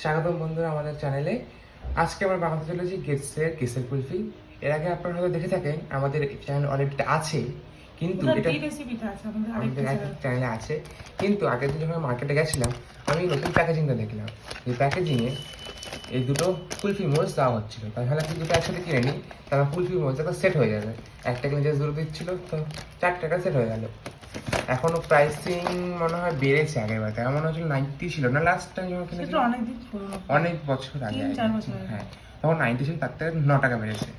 স্বাগতম বন্ধুরা আমাদের চ্যানেলে। আজকে আমরা বানাতে চলেছি গিটসের কেসার কুলফি। এর আগে আপনারা হয়তো দেখে থাকেন, আমাদের চ্যানেল অলরেডি আছে, কিন্তু এটা আমাদের চ্যানেলে আছে। কিন্তু আগের দিন যখন মার্কেটে গেছিলাম, আমি নতুন প্যাকেজিংটা দেখলাম। এই প্যাকেজিংয়ে এই দুটো কুলফি মোলস দেওয়া হচ্ছিল। তাহলে কি দুটো একসাথে কিনে নিই, তারপর কুলফি মোলস একটা সেট হয়ে যাবে। একটা কিনে যে দুটো দিচ্ছিল, তো 4 টাকা সেট হয়ে গেল। এখনো প্রাইসিং মনে হয় বেড়েছে, আগের বার আমার মনে হচ্ছিল 90 ছিল না লাস্ট টাইম যখন কিনেছি, অনেক বছর আগে। হ্যাঁ, তখন 90 ছিল, তার থেকে 9 টাকা বেড়েছে।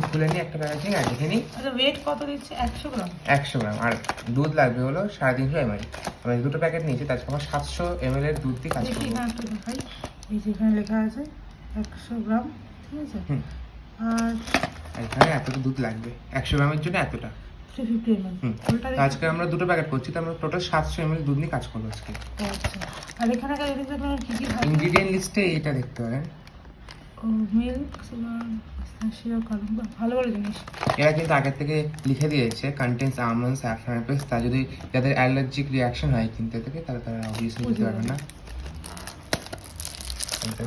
খুলে নিই একটা প্যাকেজিং আর দেখে নিই। ওয়েট কত দিচ্ছে? 100 গ্রাম। 100 গ্রাম। আর দুধ লাগবে হলো 350 ml। আমি দুটো প্যাকেট নিয়েছি, তার আমার 700 ml এর দুধ দিয়ে কাজ করবো। এই যেখানে লেখা আছে 100 গ্রাম, ঠিক আছে। আর এখানে এতটা দুধ লাগবে 100 গ্রামের জন্য, এতটা 350 ml। আজকে আমরা দুটো প্যাকেট করছি, তো আমরা টোটাল 700 ml দুধ নিয়ে কাজ করবো আজকে। আচ্ছা, আর এখানে কি কি ইনগ্রেডিয়েন্ট লিস্টে এটা দেখতে পারেন। মিল্ক, ভালো ভালো জিনিস এরা কিন্তু আগের থেকে লিখে দিয়েছে কন্টেন্স আমন্ডস, স্যাফরন, পেস্তা। যদি যাদের অ্যালার্জিক রিয়াকশন হয় কিনতে থেকে, তাহলে তারা অবভিয়াসলি দিতে পারবে না।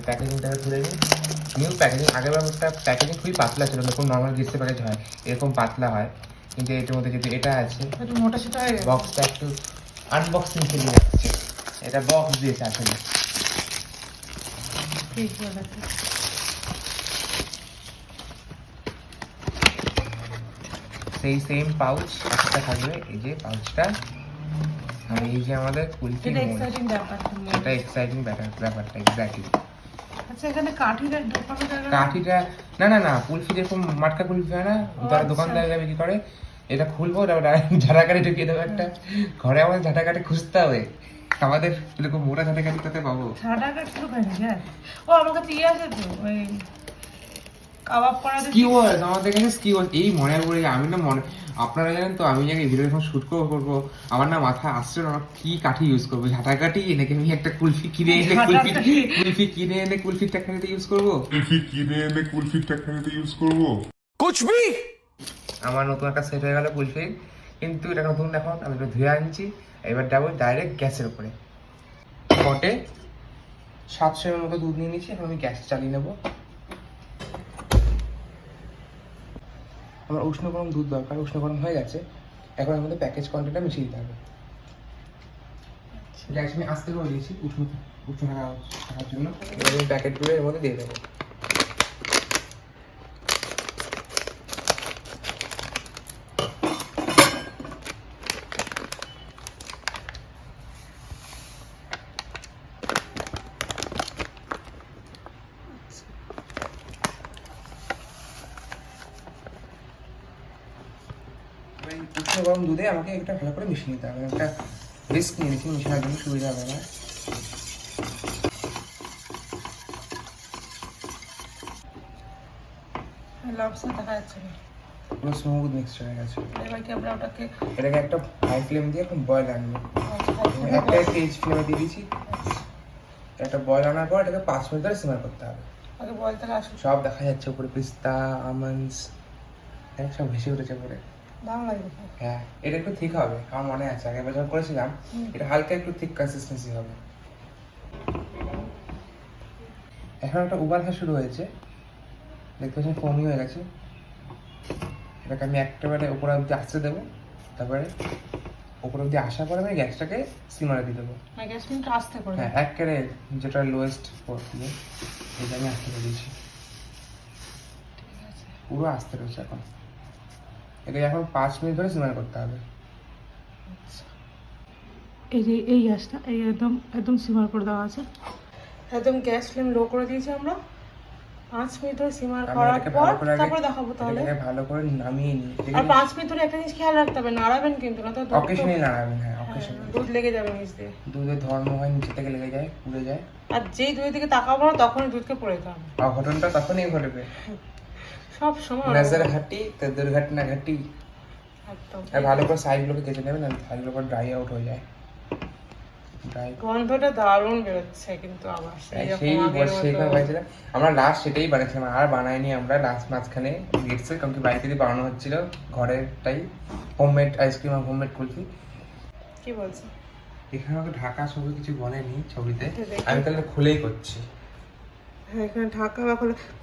প্যাকেজিংটাকে তুলে নিই। New packaging. আগের বারটা প্যাকেজিং খুবই পাতলা ছিল, যখন নর্মাল গিটসের প্যাকেজ হয় এরকম পাতলা হয়, কিন্তু এটার মধ্যে যদি এটা আছে, মোটা সেটা হয়। বক্সটা একটু আনবক্সিং ফিলিং আসছে। এটা বক্স দিয়েছে আসলে। সেই সেম পাউচ একটা থাকবে, এই যে পাউচটা, আর এই যে আমাদের কুলফি মোল্ড। এটা এক্সাইটিং ব্যাপারটা এক্স্যাক্টলি। আচ্ছা, এখানে কাঠিটা না না না, কুলফি যেরকম মাটকা কুলফি হয় না, যারা দোকানদাররা বিক্রি করে, এটা খুলবো, ঝাঁটাকাঠি ঢুকিয়ে দেবো একটা। ঘরে আমাদের ঝাঁটাকাঠি খুঁজতে হবে, আমাদের এরকম মোটা ঝাঁটাকাঠি কোথায় পাবো? ঝাঁটাকাঠি তো পাই না। ও আমার কাছে ইয়ে আছে তো, ওই কাবাব করা স্কিওয়ার্স। আমাদের কাছে স্কিওয়ার্স। এই মনে পড়ে, আমি না মনে, আপনারা জানেন তো, আমি আগে ভিডিও যখন শুট করবো, আমার না মাথা আসছে না কি কাঠি ইউজ করবো, ঝাঁটাকাঠি নাকি আমি একটা কুলফি কিনে এনে কুলফির টাকাতে ইউজ করবো। কুচবি আমার নতুন একটা সেট হয়ে গেল কুলফি, কিন্তু এটা নতুন। এখন আমি এটা ধুয়ে আনছি, এবার যাবো ডাইরেক্ট গ্যাসের উপরে। পটে 700 ml মতো দুধ নিয়ে নিচ্ছি, এখন আমি গ্যাস চালিয়ে নেবো। আমার উষ্ণ গরম দুধ দরকার, উষ্ণ গরম হয়ে গেছে। এখন আমাদের প্যাকেজ কোয়ান্টিটিটা মিশিয়ে দিতে হবে। গ্যাস আমি আস্তে করে দিয়েছি উষ্ণ থাকার জন্য। এবার আমি প্যাকেটগুলো এর মধ্যে দিয়ে দেবো। উষ্ণ গরম দুধে আমাকে একটা ভালো করে মিশিয়ে নিতে হবে। একটা রিস্ক নিয়ে নিচ্ছি, মিশানোর জন্য সুবিধা হবে না। পুরো স্মুথ মিক্সচার হয়ে গেছে। এটাকে একটা হাই ফ্লেম দিয়ে এখন বয়েল আনবো। একটা তেজ ফ্লেমে দিয়ে দিয়েছি। একটা বয়েল আনার পর এটাকে 5 মিনিট ধরে সিমার করতে হবে। সব দেখা যাচ্ছে উপরে, পিস্তা, আমন্ডস, সব ভেসে উঠেছে পরে। হ্যাঁ, এটা একটু ঠিক হবে, আমার মনে আছে আগের বছর করেছিলাম। এটা হালকা একটু ঠিক কনসিস্টেন্সি হবে। এখন একটা উবাল আসা শুরু হয়েছে, দেখতে পাচ্ছেন ফোমি হয়ে গেছে। এটাকে আমি একেবারে উপরে অব্দি আসতে দেবো, তারপরে উপরে অব্দি আসার পরে আমি গ্যাসটাকে সিমারে দিয়ে দেবো। হ্যাঁ, একেবারে যেটা লোয়েস্ট দিয়ে এটা আমি আসতে দিয়েছি। পুরো আসতে রয়েছে এখন। এটা এখন 5 মিনিট ধরে সিমার করতে হবে। এই গ্যাসটা একদম সিমার করে দেওয়া আছে। একদম গ্যাস ফ্লেম লো করে দিয়েছি আমরা। 5 মিনিট ধরে সিমার করার পর তারপরে দেখাবো। তাহলে ভালো করে নামিয়ে নিই। আর 5 মিনিট ধরে একটা জিনিস খেয়াল রাখতে হবে, নাড়াবেন কিন্তু না তো অকেশনালি নাড়াবেন। হ্যাঁ, অকেশনালি। দুধ লেগে যাবে নিচ দিয়ে। দুধের ধর্ম হয় নিচে থেকে লেগে যায়, পুড়ে যায়। আর যেই দুধের দিকে তাকাবো না তখনই দুধকে পড়ে যাবে। আর ঘটনাটা তখনই ঘটবে সব সময়। নজর ঘাটি তো দুর্ঘটনা ঘাটি। একদম। আর ভালো করে সাইডগুলোকে কেটে নেবেন, না সাইডগুলো পুরো ড্রাই আউট হয়ে যায়। গন্ধটা দারুণ বেরোচ্ছে, কিন্তু আবার আমরা লাস্ট সেটাই বানাইছিলাম, আর বানাইনি আমরা লাস্ট মাঝখানে গিটসে, কারণ কি বাড়িতে বানানো হচ্ছিল ঘরেরটাই, হোমমেড আইসক্রিম আর হোমমেড কুলফি। কি বলছো? এখানে আমাকে ঢাকা ছবি কিছু বলেনি ছবিতে, আমি তাহলে খুলেই করছি। হ্যাঁ এখানে ঢাকা বা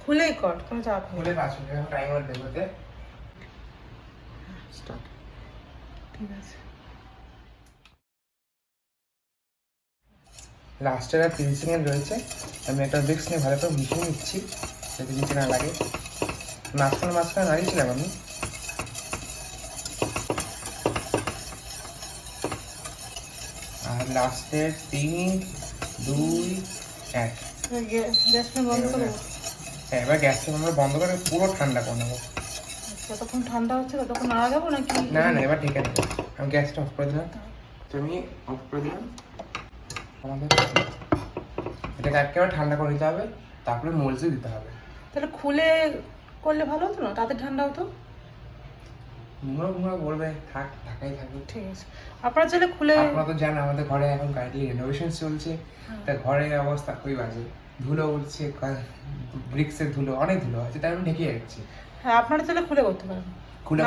খুলেই কর, কোনো চাপ নেই। খুলে 5 মিনিট টাইমার দেবতে। স্টার্ট। ঠিক আছে, লাস্টের আর 30 সেকেন্ড রয়েছে। আমি একটা ব্রিক্স নিয়ে ভালো করে মিশিয়ে নিচ্ছি যাতে নিচে না লাগে। মাঝখানে নাড়িয়েছিলাম আমি। আর লাস্টের 3, 2, 1। গ্যাসটা বন্ধ করে দেবো। হ্যাঁ, এবার গ্যাসটা আমরা বন্ধ করে পুরো ঠান্ডা করে নেবো। যতক্ষণ ঠান্ডা হচ্ছে ততক্ষণ নাড়া দেবো নাকি? না এবার ঠিক আছে, আমি গ্যাসটা অফ করে দিলাম। তুমি অফ করে দিলাম। আমাদের এটাকে একেবারে ঠান্ডা করে নিতে হবে, তারপরে মোলসে দিতে হবে। তাহলে খুলে করলে ভালো হতো না, তাতে ঠান্ডা হতো। মুড়ো বলবে ঢাকাই থাকবে। ঠিক আছে, আপনারা চাইলে খুলে। আপনারা তো জানেন আমাদের ঘরে এখন কাইন্ডলি রেনোভেশন চলছে, তা ঘরের অবস্থা খুবই বাজে। ধুলো উঠছে, ব্রিক্সের ধুলো, অনেক ধুলো আছে, তাই আমি ঢেকে যাচ্ছি। হ্যাঁ আপনারা চাইলে খুলে করতে পারেন,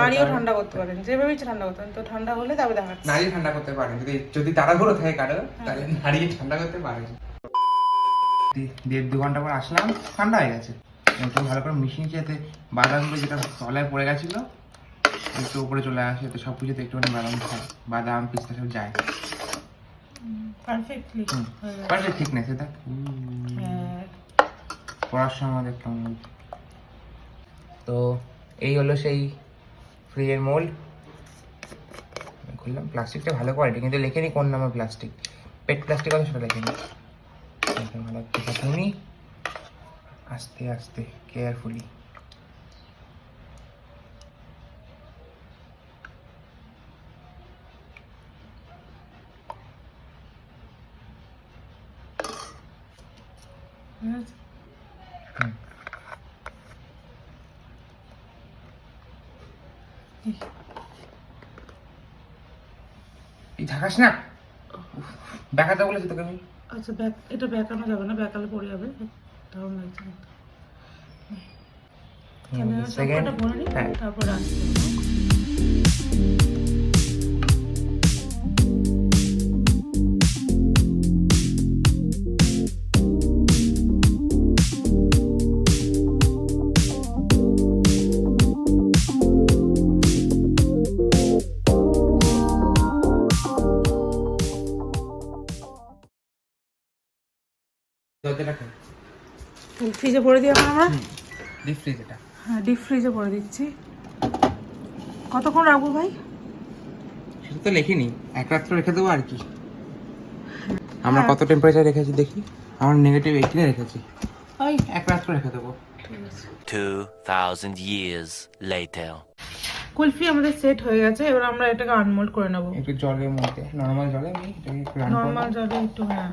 নাড়িয়েও ঠান্ডা করতে পারেন, যেভাবে ঠান্ডা করতে পারেন। তো ঠান্ডা হলে তবে দেখাচ্ছি। নাড়িয়ে ঠান্ডা করতে পারেন, যদি তাড়াহুড়ো থাকে কারো, তাহলে নাড়িয়ে ঠান্ডা করতে পারেন। 1.5-2 ঘন্টা পর আসলাম, ঠান্ডা হয়ে গেছে। একটু ভালো করে মিশিয়ে যাতে বাদামগুলো যেটা তলায় পড়ে গেছিলো একটু উপরে চলে আসে, তো সব কিছুতে একটুখানি বাদাম খায়, বাদাম পিস্তা সব যায়। পারফেক্টলি পারফেক্ট থিকনেস এটা। পড়ার সময় আমাদের কেমন হয়েছে। তো এই হলো সেই ফ্রিজের মোল্ড। খুললাম, প্লাস্টিকটা ভালো কোয়ালিটি, কিন্তু লেখেনি কোন নামের প্লাস্টিক। পেট প্লাস্টিক আছে সেটা লেখেনি। ভালো শুনি, আস্তে আস্তে কেয়ারফুলি। ঝাঁকাস না, দেখাতে বলেছি তোকে আমি। আচ্ছা এটা বেঁকানো যাবে না, বেঁকালে পড়ে যাবে, দারুণ লাগছে। ক্যামেরা ভরে নিই, তারপরে আসতে। ফ্রিজে ভরে দিই এখন আমরা। ডিপ ফ্রিজ এটা। হ্যাঁ ডিপ ফ্রিজে ভরে দিচ্ছি। কতক্ষণ রাখবো ভাই? সেটা তো লেখিনি, 1 রাত্র রেখে দেবো আর কি। আমরা কত টেম্পারেচার রেখেছি দেখি। আমরা -18 রেখেছি। ওই 1 রাত্র রেখে দেবো। ঠিক আছে। 2000 years later. কুলফি আমাদের সেট হয়ে গেছে, এবার আমরা এটাকে আনমোল্ড করে নেব। একটু জলের মধ্যে, নরমাল জলে আমি এটাকে একটু রান করব। নরমাল জলে একটু, হ্যাঁ।